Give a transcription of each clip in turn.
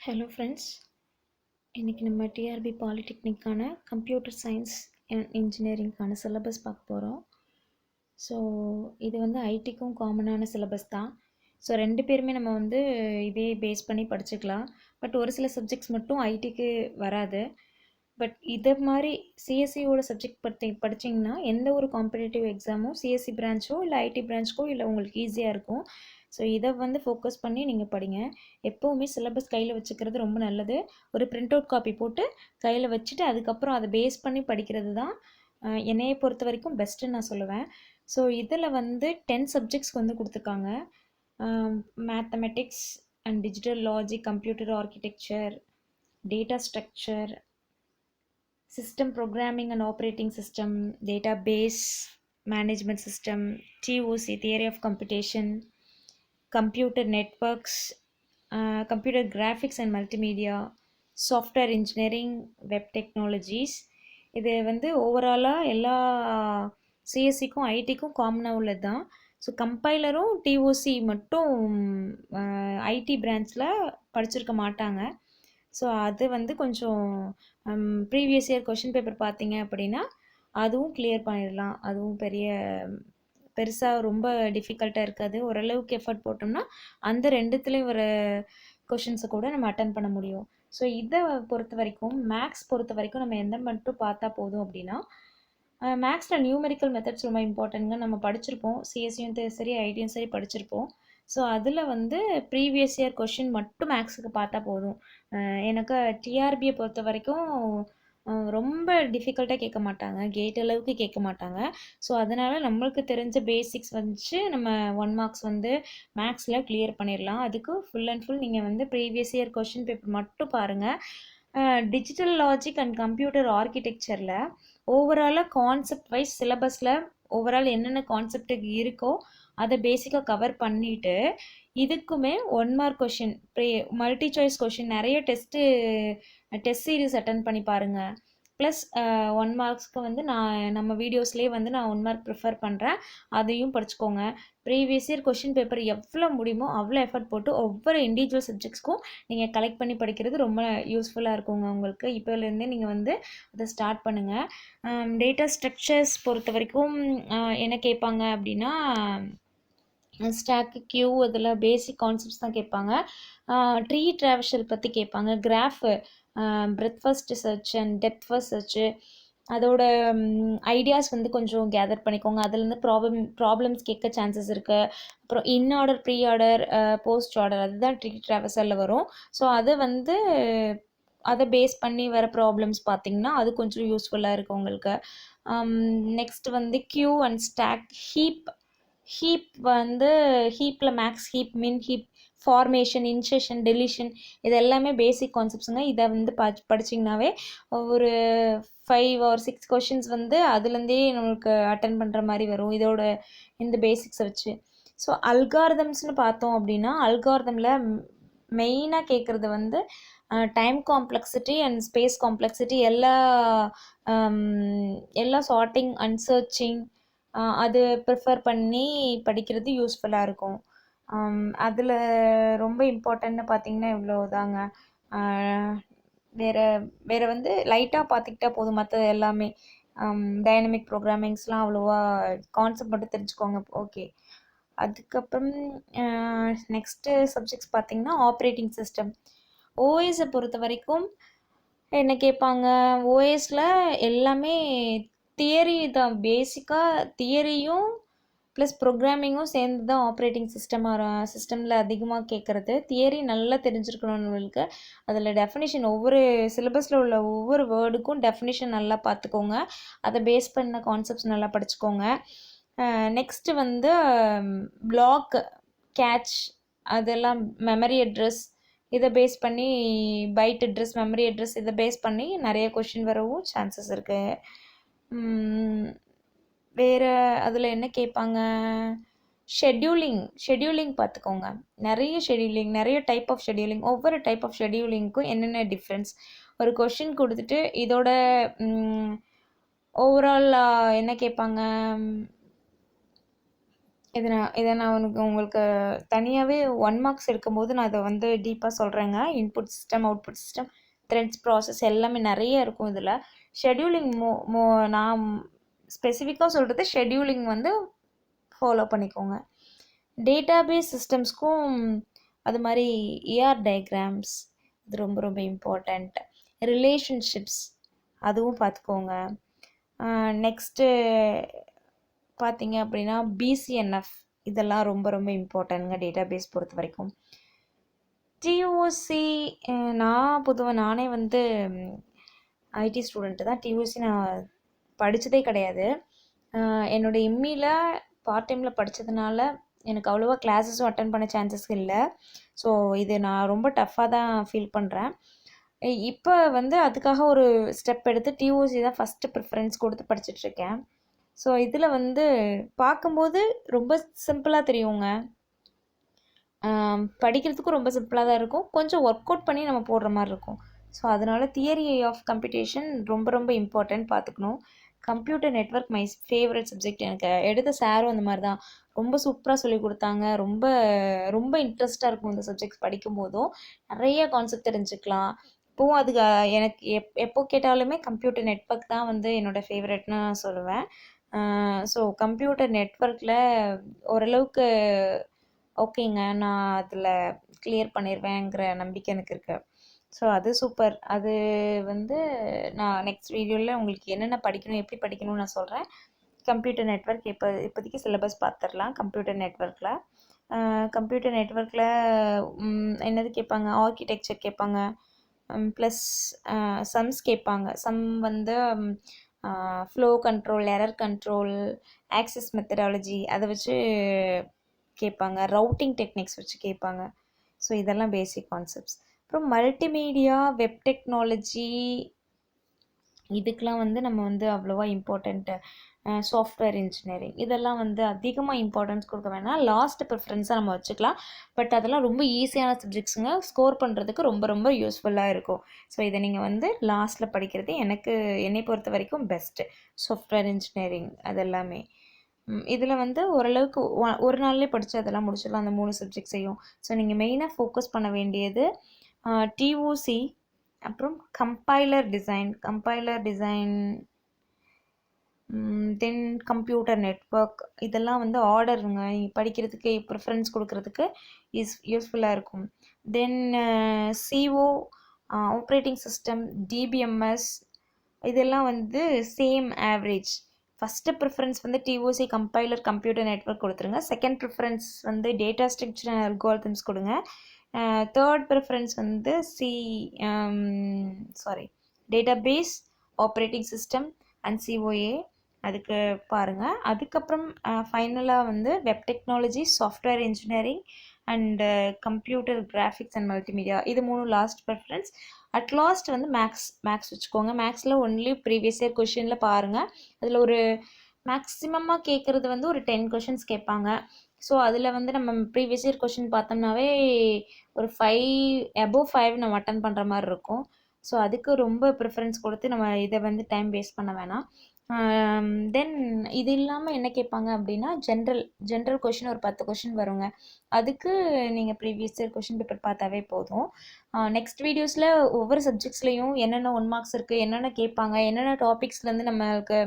Hello friends, இன்றைக்கி நம்ம TRB பாலிடெக்னிக்கான கம்ப்யூட்டர் சயின்ஸ் அண்ட் இன்ஜினியரிங்க்கான சிலபஸ் பார்க்க போகிறோம். ஸோ இது வந்து ஐடிக்கும் காமனான சிலபஸ் தான். ஸோ ரெண்டு பேருமே நம்ம வந்து இதே பேஸ் பண்ணி படிச்சுக்கலாம். பட் ஒரு சில சப்ஜெக்ட்ஸ் மட்டும் ஐடிக்கு வராது. பட் இதை மாதிரி சிஎஸ்சியோட சப்ஜெக்ட் படிச்சிங்கன்னா எந்த ஒரு காம்படிட்டிவ் எக்ஸாமும் சிஎஸ்சி பிரான்ச்சோ இல்லை ஐடி பிரான்ச்சுக்கோ இல்லை உங்களுக்கு ஈஸியாக இருக்கும். ஸோ இதை வந்து ஃபோக்கஸ் பண்ணி நீங்கள் படிங்க. எப்போவுமே சிலபஸ் கையில் வச்சுக்கிறது ரொம்ப நல்லது. ஒரு பிரிண்ட் அவுட் காப்பி போட்டு கையில் வச்சுட்டு அதுக்கப்புறம் அதை பேஸ் பண்ணி படிக்கிறது தான் என்னையை பொறுத்த வரைக்கும் பெஸ்ட்டுன்னு நான் சொல்லுவேன். ஸோ இதில் வந்து 10 சப்ஜெக்ட்ஸ் வந்து கொடுத்துருக்காங்க. Mathematics and digital logic, computer architecture, data structure, system programming and operating system, database management system, TOC, theory of computation, computer networks, computer graphics and multimedia, software engineering, web technologies. இது வந்து ஓவராலாக எல்லா சிஎஸ்சிக்கும் ஐடிக்கும் காமனாக உள்ளது தான். So கம்பைலரும் DOC மட்டும் ID பிரான்ச்சில் படிச்சிருக்க மாட்டாங்க. ஸோ அது வந்து கொஞ்சம் ப்ரீவியஸ் இயர் கொஷின் பேப்பர் பார்த்தீங்க அப்படின்னா அதுவும் கிளியர் பண்ணிடலாம். அதுவும் பெருசாக ரொம்ப டிஃபிகல்ட்டாக இருக்காது. ஓரளவுக்கு எஃபர்ட் போட்டோம்னா அந்த ரெண்டுத்துலேயும் வர கொஷின்ஸை கூட நம்ம அட்டன் பண்ண முடியும். ஸோ இதை பொறுத்த வரைக்கும் மேக்ஸ் பொறுத்த வரைக்கும் நம்ம எந்த மட்டும் பார்த்தா போதும் அப்படின்னா, மேக்ஸில் நியூமெரிக்கல் மெத்தட்ஸ் ரொம்ப இம்பார்ட்டன்ட்ங்க. நம்ம படிச்சிருப்போம், சிஎஸ்சியும் சரி ஐடியும் சரி படிச்சிருப்போம். ஸோ அதில் வந்து ப்ரீவியஸ் இயர் கொஷின் மட்டும் மேக்ஸுக்கு பார்த்தா போதும். எனக்கு டிஆர்பியை பொறுத்த வரைக்கும் ரொம்ப டிஃபிகல்ட்டாக கேட்க மாட்டாங்க, கேட் அளவுக்கு கேட்க மாட்டாங்க. ஸோ அதனால் நம்மளுக்கு தெரிஞ்ச பேசிக்ஸ் வச்சு நம்ம 1 மார்க்ஸ் வந்து மேக்ஸில் கிளியர் பண்ணிடலாம். அதுக்கு ஃபுல் அண்ட் ஃபுல் நீங்கள் வந்து ப்ரீவியஸ் இயர் கொஷின் பேப்பர் மட்டும் பாருங்கள். டிஜிட்டல் லாஜிக் அண்ட் கம்ப்யூட்டர் ஆர்கிடெக்சரில் ஓவராலாக கான்செப்ட் வைஸ் சிலபஸில் ஓவரால் என்னென்ன கான்செப்ட் இருக்கோ அதை பேசிக்காக கவர் பண்ணிவிட்டு இதுக்குமே 1 mark question multi choice question நிறைய டெஸ்ட் சீரீஸ் அட்டன் பண்ணி பாருங்கள். ப்ளஸ் 1 மார்க்ஸ்க்கு வந்து நம்ம வீடியோஸ்லேயே வந்து நான் 1 மார்க் ப்ரிஃபர் பண்ணுறேன், அதையும் படிச்சுக்கோங்க. ப்ரீவியஸ் இயர் கொஷின் பேப்பர் எவ்வளோ முடியுமோ அவ்வளோ எஃபர்ட் போட்டு ஒவ்வொரு இண்டிவிஜுவல் சப்ஜெக்ட்ஸ்க்கும் நீங்கள் கலெக்ட் பண்ணி படிக்கிறது ரொம்ப யூஸ்ஃபுல்லாக இருக்குங்க உங்களுக்கு. இப்போலேருந்தே நீங்கள் வந்து அதை ஸ்டார்ட் பண்ணுங்கள். டேட்டா ஸ்ட்ரக்சர்ஸ் பொறுத்த வரைக்கும் என்ன கேட்பாங்க அப்படின்னா, ஸ்டாக்கு, கியூ, அதில் பேசிக் கான்செப்ட்ஸ் தான் கேட்பாங்க. ட்ரீ ட்ராவர்சல் பற்றி கேட்பாங்க. Graph, breadth first search and depth first search, அதோட ஐடியாஸ் வந்து கொஞ்சம் கேதர் பண்ணிக்கோங்க. அதுலேருந்து ப்ராப்ளம்ஸ் கேட்க சான்சஸ் இருக்குது. அப்புறம் in order, pre order, post order, அதுதான் ட்ரீ ட்ராவர்சலில் வரும். ஸோ அது வந்து அதை பேஸ் பண்ணி வர ப்ராப்ளம்ஸ் பார்த்திங்கன்னா அது கொஞ்சம் யூஸ்ஃபுல்லாக இருக்குது உங்களுக்கு. நெக்ஸ்ட் வந்து கியூ அண்ட் ஸ்டாக், ஹீப் வந்து ஹீப்பில் மேக்ஸ் ஹீப், மின் ஹீப், ஃபார்மேஷன், இன்செஷன், டெலிஷன், இது எல்லாமே பேசிக் கான்செப்ட்ஸுங்க. இதை வந்து படிச்சிங்கனாவே ஒரு 5 or 6 கொஷின்ஸ் வந்து அதுலேருந்தே நம்மளுக்கு அட்டன் பண்ணுற மாதிரி வரும் இதோட இந்த பேசிக்ஸை வச்சு. ஸோ அல்காரிதம்ஸ்னு பார்த்தோம் அப்படின்னா, அல்காரிதமில் மெயினாக கேட்குறது வந்து time complexity and space complexity, எல்லா சார்ட்டிங் அண்ட் சர்ச்சிங், அது ப்ரிஃபர் பண்ணி படிக்கிறது யூஸ்ஃபுல்லாக இருக்கும். அதில் ரொம்ப இம்பார்ட்டன்ட்னு பார்த்திங்கன்னா இவ்வளோதாங்க. வேறு வந்து லைட்டாக பார்த்துக்கிட்டா போதும், மற்றது எல்லாமே டைனமிக் ப்ரோக்ராமிங்ஸ்லாம் அவ்வளோவா கான்செப்ட் மட்டும் தெரிஞ்சுக்கோங்க. ஓகே, அதுக்கப்புறம் நெக்ஸ்ட்டு சப்ஜெக்ட்ஸ் பார்த்திங்கன்னா ஆப்ரேட்டிங் சிஸ்டம். ஓஎஸை பொறுத்த வரைக்கும் என்ன கேட்பாங்க, ஓஎஸில் எல்லாமே தியரி தான். பேசிக்காக தியரியும் ப்ளஸ் ப்ரோக்ராமிங்கும் சேர்ந்து தான் ஆப்ரேட்டிங் சிஸ்டமில் அதிகமாக கேட்குறது. தியரி நல்லா தெரிஞ்சிருக்கணும் உங்களுக்கு. அதில் டெஃபினிஷன், ஒவ்வொரு சிலபஸில் உள்ள ஒவ்வொரு வேர்டுக்கும் டெஃபினிஷன் நல்லா பார்த்துக்கோங்க. அதை பேஸ் பண்ண கான்செப்ட்ஸ் நல்லா படிச்சுக்கோங்க. நெக்ஸ்ட்டு வந்து பிளாக், கேட்ச், அதெல்லாம் மெமரி அட்ரஸ், இதை பேஸ் பண்ணி பைட் அட்ரஸ், மெமரி அட்ரஸ், இதை பேஸ் பண்ணி நிறைய கொஷின் வரவும் சான்சஸ் இருக்குது. வேறு அதில் என்ன கேட்பாங்க, ஷெட்யூலிங் பார்த்துக்கோங்க. நிறைய டைப் ஆஃப் ஷெட்யூலிங், ஒவ்வொரு டைப் ஆஃப் ஷெட்யூலிங்க்கும் என்னென்ன டிஃப்ரென்ஸ், ஒரு கொஷின் கொடுத்துட்டு இதோட ஓவரால் என்ன கேட்பாங்க, இதை நான் உங்களுக்கு தனியாகவே 1 மார்க்ஸ் எடுக்கும்போது நான் அதை வந்து டீப்பாக சொல்கிறேங்க. Input system, output system, threads, process எல்லாமே நிறைய இருக்கும் இதில். ஷெட்யூலிங் நான் ஸ்பெசிஃபிக்காக சொல்கிறது ஷெட்யூலிங் வந்து ஃபாலோ பண்ணிக்கோங்க. டேட்டாபேஸ் சிஸ்டம்ஸ்க்கும் அது மாதிரி ஏஆர் டயக்ராம்ஸ் இது ரொம்ப ரொம்ப இம்பார்ட்டண்ட். ரிலேஷன்ஷிப்ஸ் அதுவும் பார்த்துக்கோங்க. நெக்ஸ்ட்டு பார்த்தீங்க அப்படின்னா பிசிஎன்எஃப் இதெல்லாம் ரொம்ப ரொம்ப இம்பார்ட்டன்ட்ங்க டேட்டாபேஸ் பொறுத்த வரைக்கும். டிஓசி நானே வந்து ஐடி ஸ்டூடெண்ட்டு தான். டிஓசி நான் படித்ததே கிடையாது. என்னோடய எம்இயில் பார்ட் டைமில் படித்ததுனால எனக்கு அவ்வளோவா கிளாஸஸும் அட்டன் பண்ண சான்சஸ் இல்லை. ஸோ இது நான் ரொம்ப டஃப்பாக தான் ஃபீல் பண்ணுறேன். இப்போ வந்து அதுக்காக ஒரு ஸ்டெப் எடுத்து டிஓசி தான் ஃபஸ்ட்டு ப்ரிஃபரன்ஸ் கொடுத்து படிச்சிட்ருக்கேன். ஸோ இதில் வந்து பார்க்கும்போது ரொம்ப சிம்பிளாக தெரியுங்க. படிக்கிறதுக்கும் ரொம்ப சிம்பிளாக தான் இருக்கும். கொஞ்சம் ஒர்க் அவுட் பண்ணி நம்ம போடுற மாதிரி இருக்கும். ஸோ அதனால் தியரி ஆஃப் கம்ப்யூட்டேஷன் ரொம்ப ரொம்ப இம்பார்ட்டன்ட் பார்த்துக்கணும். Computer network my favourite subject. எனக்கு எடுத்த சாரும் அந்த மாதிரி தான் ரொம்ப சூப்பராக சொல்லி கொடுத்தாங்க. ரொம்ப ரொம்ப இன்ட்ரெஸ்ட்டாக இருக்கும் இந்த சப்ஜெக்ட்ஸ் படிக்கும்போதும். நிறைய கான்செப்ட் தெரிஞ்சுக்கலாம். இப்போவும் அதுக்கு எனக்கு எப்போ கேட்டாலுமே கம்ப்யூட்டர் நெட்வொர்க் தான் வந்து என்னோடய ஃபேவரெட்னு நான் சொல்லுவேன். ஸோ கம்ப்யூட்டர் நெட்வொர்க்கில் ஓரளவுக்கு ஓகேங்க, நான் அதில் கிளியர் பண்ணிடுவேங்கிற நம்பிக்கை எனக்கு இருக்குது. ஸோ அது சூப்பர். அது வந்து நான் நெக்ஸ்ட் வீடியோவில் உங்களுக்கு என்னென்ன படிக்கணும், எப்படி படிக்கணும்னு நான் சொல்கிறேன். கம்ப்யூட்டர் நெட்வொர்க் இப்போதைக்கு சிலபஸ் பார்த்துடலாம். கம்ப்யூட்டர் நெட்வொர்க்கில் என்னது கேட்பாங்க, ஆர்கிடெக்சர் கேட்பாங்க, ப்ளஸ் சம்ஸ் கேட்பாங்க. சம் வந்து flow control, error control, access methodology அதை வச்சு கேட்பாங்க. ரவுட்டிங் டெக்னிக்ஸ் வச்சு கேட்பாங்க. ஸோ இதெல்லாம் பேசிக் கான்செப்ட்ஸ். அப்புறம் மல்டிமீடியா, வெப் டெக்னாலஜி இதுக்கெலாம் வந்து நம்ம வந்து அவ்வளோவா இம்பார்ட்டண்ட்டு. சாஃப்ட்வேர் இன்ஜினியரிங் இதெல்லாம் வந்து அதிகமாக இம்பார்ட்டன்ஸ் கொடுக்க வேணாம். லாஸ்ட் ப்ரிஃபரன்ஸாக நம்ம வச்சுக்கலாம். பட் அதெல்லாம் ரொம்ப ஈஸியான சப்ஜெக்ட்ஸுங்க. ஸ்கோர் பண்ணுறதுக்கு ரொம்ப ரொம்ப யூஸ்ஃபுல்லாக இருக்கும். ஸோ இதை நீங்கள் வந்து லாஸ்ட்டில் படிக்கிறது என்னை பொறுத்த வரைக்கும் பெஸ்ட்டு. சாஃப்ட்வேர் இன்ஜினியரிங் அதெல்லாமே இதில் வந்து ஓரளவுக்கு ஒரு நாள்லேயே படித்து அதெல்லாம் முடிச்சிடலாம் அந்த 3 சப்ஜெக்ட்ஸையும். ஸோ நீங்கள் மெயினாக ஃபோக்கஸ் பண்ண வேண்டியது டிஓசி, அப்புறம் compiler design, then computer network இதெல்லாம் வந்து ஆர்டருங்க. நீங்கள் படிக்கிறதுக்கு ப்ரிஃபரன்ஸ் கொடுக்கறதுக்கு யூஸ்ஃபுல்லாக இருக்கும். தென் சிஓ, ஆப்ரேட்டிங் சிஸ்டம், டிபிஎம்எஸ் இதெல்லாம் வந்து சேம் ஆவரேஜ். ஃபஸ்ட்டு ப்ரிஃபரன்ஸ் வந்து டிஓசி, கம்பைலர், கம்ப்யூட்டர் நெட்வொர்க் கொடுத்துருங்க. செகண்ட் ப்ரிஃபரன்ஸ் வந்து டேட்டா ஸ்ட்ரக்சர் அண்ட் அல்காரிதம்ஸ் கொடுங்க. தேர்ட் ப்ரிஃபரன்ஸ் வந்து database, operating system and COA அதுக்கு பாருங்கள். அதுக்கப்புறம் ஃபைனலாக வந்து web technology, software engineering and computer graphics and multimedia இது 3 லாஸ்ட் ப்ரிஃபரன்ஸ். லாஸ்ட் வந்து மேக்ஸ் வச்சுக்கோங்க. மேக்ஸில் ஒன்லி ப்ரீவியஸ் இயர் கொஷினில் பாருங்கள். அதில் ஒரு மேக்ஸிமமாக கேட்குறது வந்து ஒரு 10 கொஷின்ஸ் கேட்பாங்க. ஸோ அதில் வந்து நம்ம ப்ரீவியஸ் இயர் கொஷின் பார்த்தோம்னாவே ஒரு 5 நம்ம அட்டன் பண்ணுற மாதிரி இருக்கும். ஸோ அதுக்கு ரொம்ப ப்ரிஃபரன்ஸ் கொடுத்து நம்ம இதை வந்து டைம் வேஸ்ட் பண்ண வேணாம். தென் இது இல்லாமல் என்ன கேட்பாங்க அப்படின்னா ஜென்ரல் கொஷின் ஒரு 10 கொஷின் வருங்க. அதுக்கு நீங்கள் ப்ரீவியஸ் இயர் கொஷின் பேப்பர் பார்த்தாவே போதும். நெக்ஸ்ட் வீடியோஸில் ஒவ்வொரு சப்ஜெக்ட்ஸ்லேயும் என்னென்ன 1 மார்க்ஸ் இருக்குது, என்னென்ன கேட்பாங்க, என்னென்ன டாபிக்ஸ்லேருந்து நம்மளுக்கு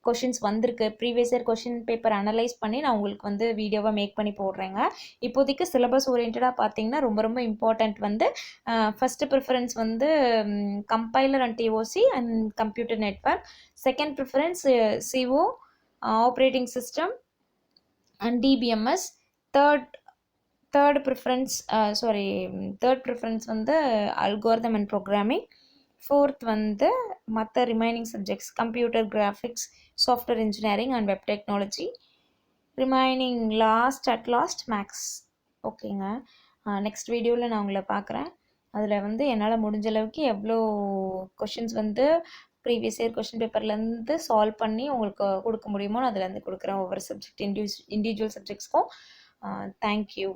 கொஷின்ஸ் வந்திருக்கு, previous year question paper analyse பண்ணி நான் உங்களுக்கு வந்து வீடியோவாக மேக் பண்ணி போடுறேங்க. இப்போதைக்கு சிலபஸ் ஓரியன்டாக பார்த்தீங்கன்னா ரொம்ப ரொம்ப இம்பார்ட்டண்ட் வந்து ஃபஸ்ட்டு ப்ரிஃபரன்ஸ் வந்து compiler and TOC and computer network. Second preference CO, operating system and DBMS. Third preference வந்து அல்காரிதம் அண்ட் ப்ரோக்ராமிங். ஃபோர்த் வந்து மற்ற remaining subjects computer graphics, software engineering and web technology. Remaining last marks. ஓகேங்க, next வீடியோவில் நான் உங்களை பார்க்குறேன். அதில் வந்து என்னால் முடிஞ்ச அளவுக்கு எவ்வளோ கொஷின்ஸ் வந்து ப்ரீவியஸ் இயர் கொஷின் பேப்பர்லேருந்து சால்வ் பண்ணி உங்களுக்கு கொடுக்க முடியுமோ நான் அதுலேருந்து கொடுக்குறேன் ஒவ்வொரு சப்ஜெக்ட் இண்டிவிஜுவல் சப்ஜெக்ட்ஸ்க்கும். தேங்க்யூ.